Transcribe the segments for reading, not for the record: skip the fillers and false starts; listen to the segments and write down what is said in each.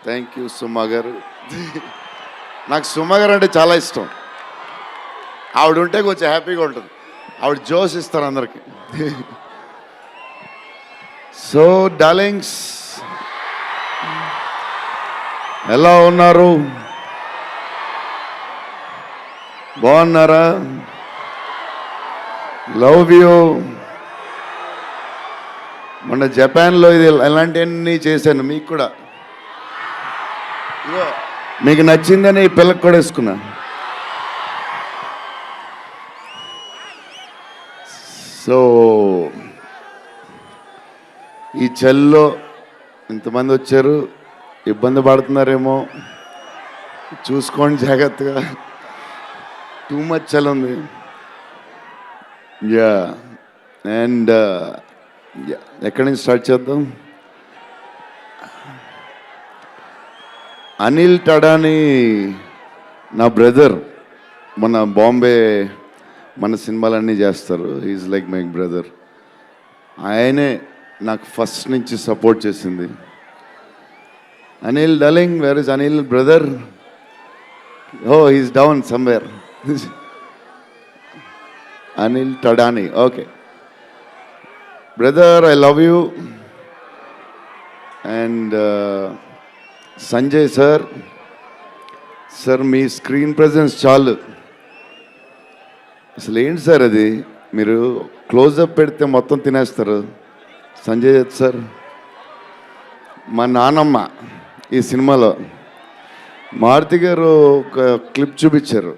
Thank you సుమా గారు. నాకు సుమా గారు అంటే చాలా ఇష్టం. ఆవిడ ఉంటే కొంచెం హ్యాపీగా ఉంటుంది. ఆవిడ జోష్ ఇస్తారు అందరికి. సో డార్లింగ్స్, ఎలా ఉన్నారు? బాగున్నారా? Love you. మొన్న జపాన్లో ఇది ఎలాంటివన్నీ చేశాను మీకు కూడా. ఇగో మీకు నచ్చిందని ఈ పిల్లకి కూడా వేసుకున్నా. సో ఈ చలిలో ఇంతమంది వచ్చారు, ఇబ్బంది పడుతున్నారేమో, చూసుకోండి జాగ్రత్తగా. టూ మచ్ చలి ఉంది. యా అండ్ ఎక్కడి నుంచి స్టార్ట్ చేద్దాం? అనిల్ టడాని నా బ్రదర్. మన బాంబే మన సినిమాలన్నీ చేస్తారు. Is like my brother. ఆయనే నాకు ఫస్ట్ నుంచి సపోర్ట్ చేసింది. Anil darling, where is Anil brother? Oh is down somewhere. Anil Thadani, okay brother, I love you. And Sanjay sir, sir మీ స్క్రీన్ ప్రెజెన్స్ చాలు. అసలు ఏంటి సార్ అది? మీరు క్లోజప్ పెడితే మొత్తం తినేస్తారు. సంజయ్ దత్ సార్, మా నానమ్మ ఈ సినిమాలో మారుతి గారు ఒక క్లిప్ చూపించారు.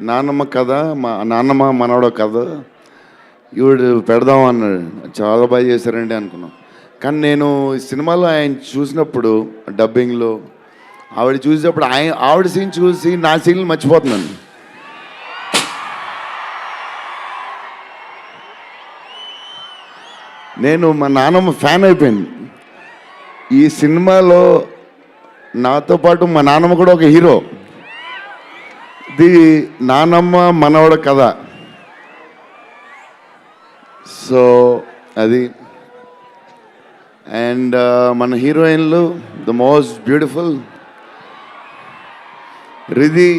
నాన్నమ్మ కథ, మా నాన్నమ్మ మనవడో కథ, ఈవిడు పెడదాం అన్నాడు. చాలా బాగా చేశారండి అనుకున్నాం. కానీ నేను ఈ సినిమాలో ఆయన చూసినప్పుడు డబ్బింగ్లో ఆవిడ చూసినప్పుడు ఆవిడ సీన్ చూసి నా సీన్లు మర్చిపోతున్నాను. నేను మా నాన్నమ్మ ఫ్యాన్ అయిపోయింది. ఈ సినిమాలో నాతో పాటు మా నాన్నమ్మ కూడా ఒక హీరో. ఇది నానమ్మ మనవడ కథ. సో అది. అండ్ మన హీరోయిన్లు the most beautiful Riddhi.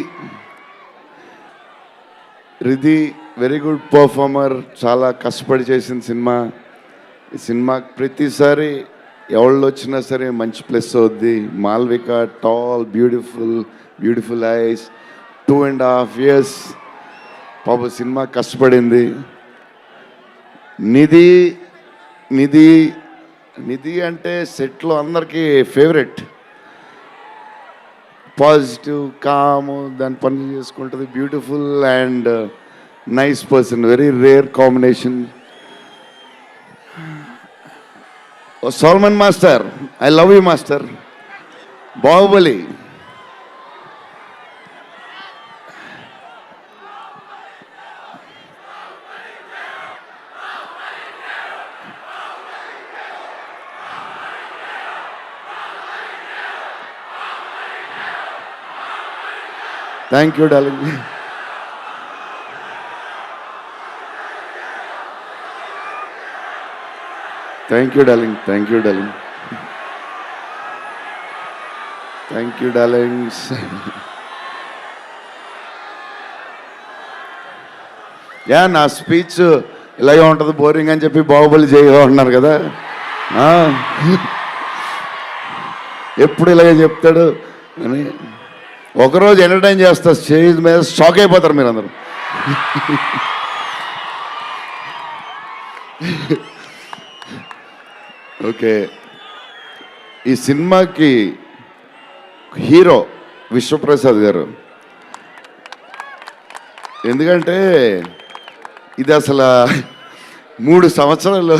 Very good performer. చాలా కష్టపడి చేసిన సినిమా. ఈ సినిమాకి ప్రతిసారి ఎవళ్ళు వచ్చినా సరే మంచి ప్లస్ అవుద్ది. Malvika, tall, beautiful eyes, 2.5 years పాప సినిమా కష్టపడింది. నిధి అంటే సెట్లో అందరికీ ఫేవరెట్. పాజిటివ్, కాము, దాని పని చేసుకుంటుంది. Beautiful and nice person. Very rare combination. Salman master, I love you master. Baahubali, thank you darling. Thank you darling. Thank you darling. Thank you darlings. Yeah, నా స్పీచ్ ఇలాగే ఉంటుంది, బోరింగ్ అని చెప్పి బాహుబలి చేయగా ఉన్నారు కదా. ఎప్పుడు ఇలాగే చెప్తాడు అని ఒకరోజు ఎంటర్టైన్ చేస్తా. స్టేజ్ మీద షాక్ అయిపోతారు మీరు అందరూ. ఓకే, ఈ సినిమాకి హీరో విశ్వప్రసాద్ గారు. ఎందుకంటే ఇది అసలు 3 సంవత్సరాలు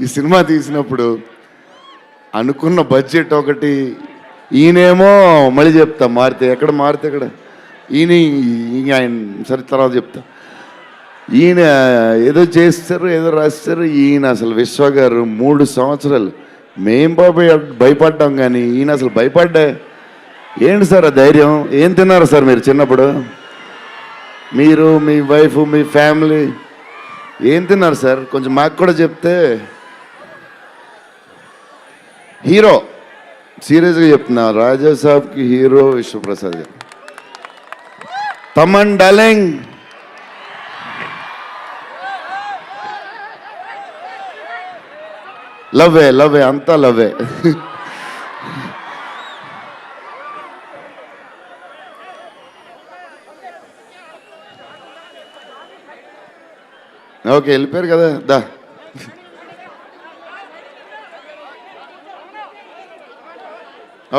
ఈ సినిమా తీసినప్పుడు అనుకున్న బడ్జెట్ ఒకటి. ఈయనేమో మళ్ళీ చెప్తా మారితే ఎక్కడ ఆయన సరే తర్వాత చెప్తా. ఈయన ఏదో చేస్తారు, ఏదో రాస్తారు. ఈయన అసలు విశ్వ గారు 3 సంవత్సరాలు మేం భయపడ్డాం, కానీ ఈయన అసలు భయపడ్డా. ఏంటి సార్ ఆ ధైర్యం? ఏం తిన్నారు సార్ మీరు చిన్నప్పుడు? మీరు, మీ వైఫ్, మీ ఫ్యామిలీ ఏం తిన్నారు సార్? కొంచెం మాకు కూడా చెప్తే. హీరో సీరియస్గా చెప్తున్నా, రాజా సాబ్కి హీరో విశ్వప్రసాద్ గారు. తమన్ డార్లింగ్, లవ్వే అంతా లవ్వే. ఓకే, వెళ్ళిపోయారు కదా, దా.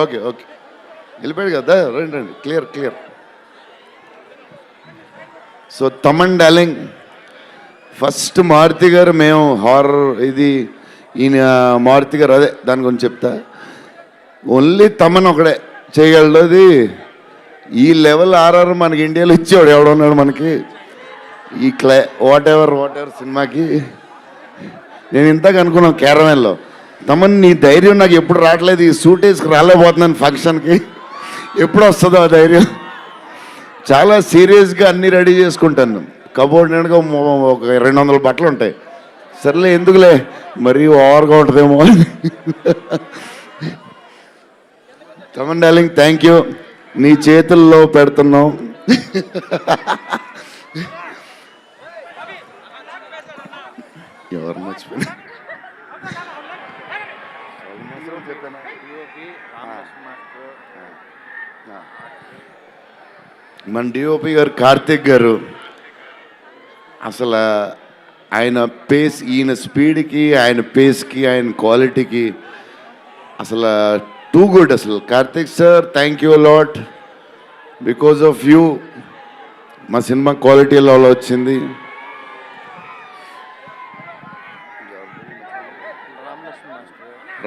ఓకే వెళ్ళిపోయాడు కదా, రండి clear. So Thaman darling, first Maruthi garu, మేము హారర్ ఇది ఈయన మారుతి గారు, అదే దాని గురించి చెప్తా. ఓన్లీ తమన్ ఒకడే చేయగలడు. అది ఈ లెవెల్ ఆర్ఆర్ మనకి ఇండియాలో ఇచ్చేవాడు ఎవడున్నాడు మనకి ఈ వాట్ ఎవర్ సినిమాకి. నేను ఇంతకు అనుకున్నాను క్యారవాన్లో, తమన్ నీ ధైర్యం నాకు ఎప్పుడు రావట్లేదు, ఈ సూట్ వేసుకు రాలేకపోతున్నాను ఫంక్షన్కి, ఎప్పుడు వస్తుందో ఆ ధైర్యం. చాలా సీరియస్గా అన్నీ రెడీ చేసుకుంటాను. కబోర్డ్ నిండుగా ఒక 200 బట్టలు ఉంటాయి. సర్లే ఎందుకులే మరీ ఓవర్గా ఉంటుందేమో అని. తమన్ డార్లింగ్, థ్యాంక్ యూ, నీ చేతుల్లో పెడుతున్నాం. ఎవరు మర్చిపోయినా మన డిఓపి గారు కార్తిక్ గారు, అసలు ఆయన పేస్, ఈయన స్పీడ్కి, ఆయన పేస్కి, ఆయన క్వాలిటీకి అసలు టూ గుడ్. అసలు Karthik sir, thank you lot, because of you మా సినిమా క్వాలిటీలో వచ్చింది.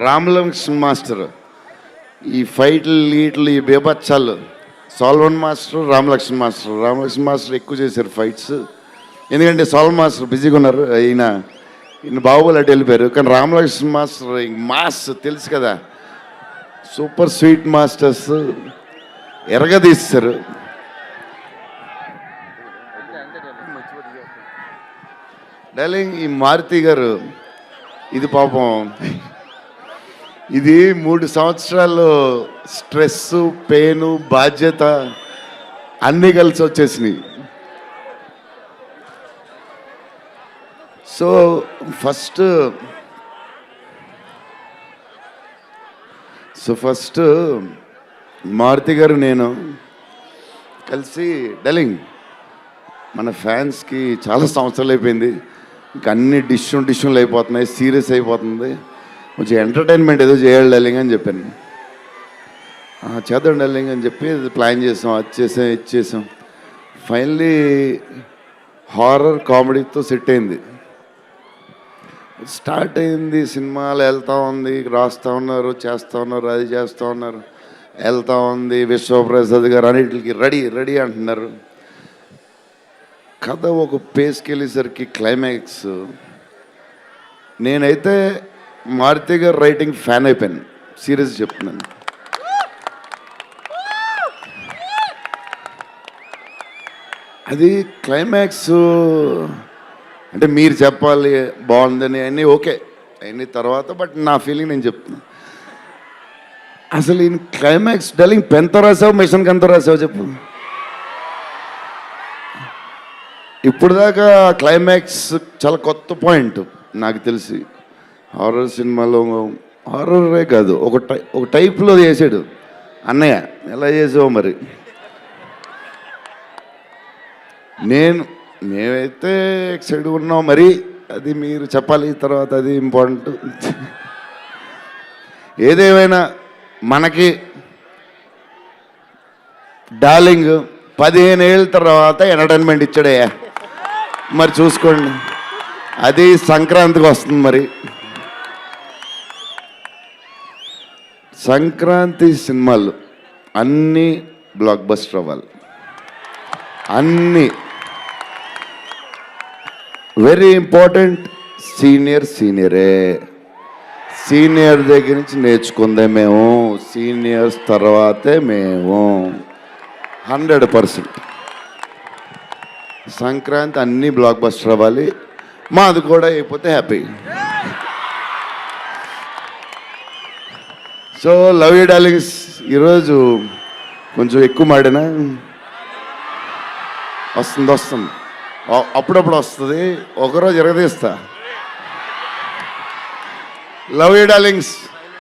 రామలక్ష్మణ్ మాస్టర్, ఈ ఫైట్లు ఈట్లు ఈ బేబచ్చాలు, సాల్వన్ మాస్టర్, రామలక్ష్మణ్ మాస్టర్ ఎక్కువ చేశారు ఫైట్స్. ఎందుకంటే సాల్వన్ మాస్టర్ బిజీగా ఉన్నారు, ఈయన బాహుబలి అటు వెళ్ళిపోయారు. కానీ రామలక్ష్మణ్ మాస్టర్ మాస్ తెలుసు కదా, సూపర్ స్వీట్ మాస్టర్స్ ఎరగదీస్తారు. డార్లింగ్, ఈ మారుతి గారు ఇది పాపం, ఇది 3 సంవత్సరాలు స్ట్రెస్, పెయిన్, బాధ్యత అన్నీ కలిసి వచ్చేసినాయి. సో ఫస్ట్ మారుతి గారు నేను కలిసి, డార్లింగ్ మన ఫ్యాన్స్కి చాలా సంవత్సరాలు అయిపోయింది, ఇంకా అన్ని డిష్యూలు అయిపోతున్నాయి, సీరియస్ అయిపోతుంది, కొంచెం ఎంటర్టైన్మెంట్ ఏదో చేయాలి డార్లింగ్ అని చెప్పాను. చేద్దాం డార్లింగ్ అని చెప్పి ప్లాన్ చేసాం, అది చేసాం. ఫైనలీ హారర్ కామెడీతో సెట్ అయింది. స్టార్ట్ అయింది, సినిమాలు వెళ్తూ ఉంది, రాస్తూ ఉన్నారు, చేస్తూ ఉన్నారు, అది చేస్తూ ఉన్నారు, వెళ్తూ ఉంది. విశ్వప్రసాద్ గారు అన్నిటికి రెడీ అంటున్నారు. కథ ఒక పేస్కి వెళ్ళేసరికి క్లైమాక్స్, నేనైతే మారుతి గారు రైటింగ్ ఫ్యాన్ అయిపోయాను, సీరియస్ చెప్తున్నాను. అది క్లైమాక్స్ అంటే మీరు చెప్పాలి బాగుందని అన్నీ ఓకే అన్ని తర్వాత, బట్ నా ఫీలింగ్ నేను చెప్తున్నా. అసలు ఈ క్లైమాక్స్ డార్లింగ్ పెన్తో రాసావు, మిషన్కి ఎంతో రాసావు చెప్పు. ఇప్పుడు దాకా క్లైమాక్స్ చాలా కొత్త పాయింట్ నాకు తెలిసి. హారర్ సినిమాలో హారరే కాదు, ఒక టైప్లో చేసాడు అన్నయ్య. ఎలా చేసావు మరి? మేమైతే ఎక్సైడ్ ఉన్నాం, మరి అది మీరు చెప్పాలి తర్వాత, అది ఇంపార్టెంట్. ఏదేమైనా మనకి డార్లింగ్ 15 ఏళ్ళ తర్వాత ఎంటర్టైన్మెంట్ ఇచ్చాడే, మరి చూసుకోండి. అది సంక్రాంతికి వస్తుంది. మరి సంక్రాంతి సినిమాలు అన్నీ బ్లాక్ బస్టర్ అవ్వాలి, అన్నీ. Very important, సీనియరే. సీనియర్ దగ్గర నుంచి నేర్చుకుందే మేము, సీనియర్స్ తర్వాతే మేము. 100% సంక్రాంతి అన్నీ బ్లాక్ బస్టర్ అవ్వాలి. మాది కూడా అయిపోతే happy. So love you darlings ఈరోజు కొంచెం ఎక్కువ మాడినా వస్తుంది అప్పుడప్పుడు వస్తుంది, ఒకరోజు ఎరగదీస్తా. Love you darlings.